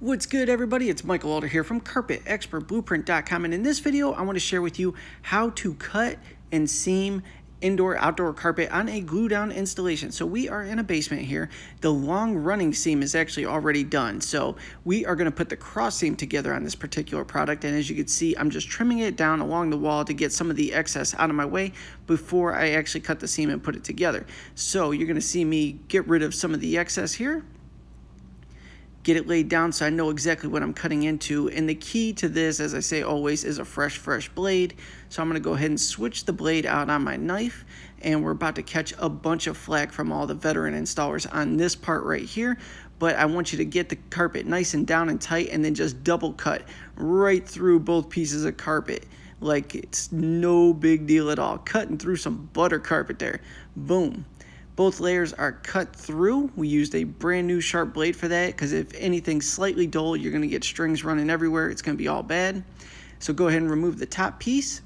What's good, everybody? It's Michael Alder here from CarpetExpertBlueprint.com, and in this video I want to share with you how to cut and seam indoor-outdoor carpet on a glue-down installation. So we are in a basement here. The long-running seam is actually already done, so we are going to put the cross seam together on this particular product, and as you can see, I'm just trimming it down along the wall to get some of the excess out of my way before I actually cut the seam and put it together. So you're going to see me get rid of some of the excess here, get it laid down so I know exactly what I'm cutting into. And the key to this, as I say always, is a fresh blade. So I'm going to go ahead and switch the blade out on my knife, and we're about to catch a bunch of flack from all the veteran installers on this part right here. But I want you to get the carpet nice and down and tight, and then just double cut right through both pieces of carpet like it's no big deal at all. Cutting through some butter carpet there. Boom. Both layers are cut through. We used a brand new sharp blade for that, because if anything's slightly dull, you're going to get strings running everywhere. It's going to be all bad. So go ahead and remove the top piece.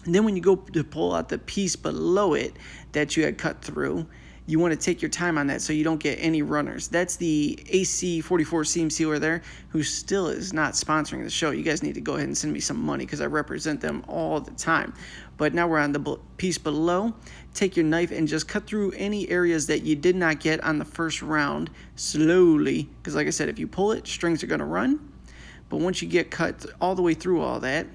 And then when you go to pull out the piece below it that you had cut through, you want to take your time on that so you don't get any runners. That's the AC44 seam sealer there, who still is not sponsoring the show. You guys need to go ahead and send me some money because I represent them all the time. But now we're on the piece below. Take your knife and just cut through any areas that you did not get on the first round slowly, because like I said, if you pull it, strings are going to run. But once you get cut all the way through all that,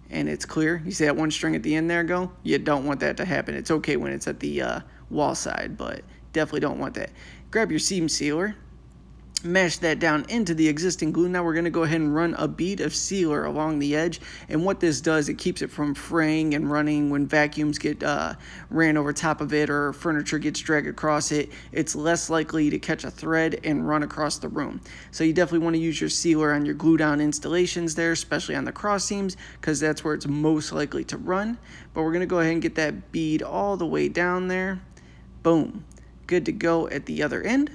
and it's clear, you see that one string at the end there go? You don't want that to happen. It's okay when it's at the wall side, but definitely don't want that. Grab your seam sealer, mash that down into the existing glue. Now we're going to go ahead and run a bead of sealer along the edge, and what this does, it keeps it from fraying and running when vacuums get ran over top of it or furniture gets dragged across it. It's less likely to catch a thread and run across the room. So you definitely want to use your sealer on your glue down installations there, especially on the cross seams, because that's where it's most likely to run. But we're going to go ahead and get that bead all the way down there. Boom. Good to go at the other end.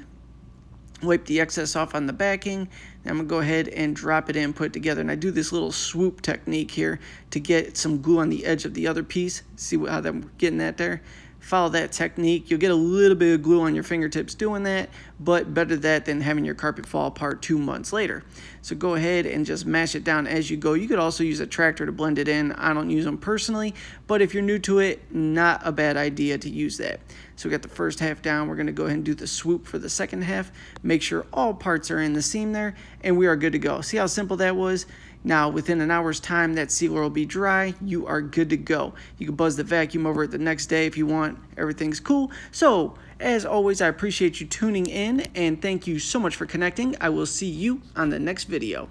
Wipe the excess off on the backing. Then I'm going to go ahead and drop it in, put it together. And I do this little swoop technique here to get some glue on the edge of the other piece. See how I'm getting that there? Follow that technique. You'll get a little bit of glue on your fingertips doing that, but better that than having your carpet fall apart 2 months later. So go ahead and just mash it down as you go. You could also use a tractor to blend it in. I don't use them personally, but if you're new to it, not a bad idea to use that. So we got the first half down. We're going to go ahead and do the swoop for the second half. Make sure all parts are in the seam there, and we are good to go. See how simple that was? Now, within an hour's time, that sealer will be dry. You are good to go. You can buzz the vacuum over it the next day if you want. Everything's cool. So, as always, I appreciate you tuning in, and thank you so much for connecting. I will see you on the next video.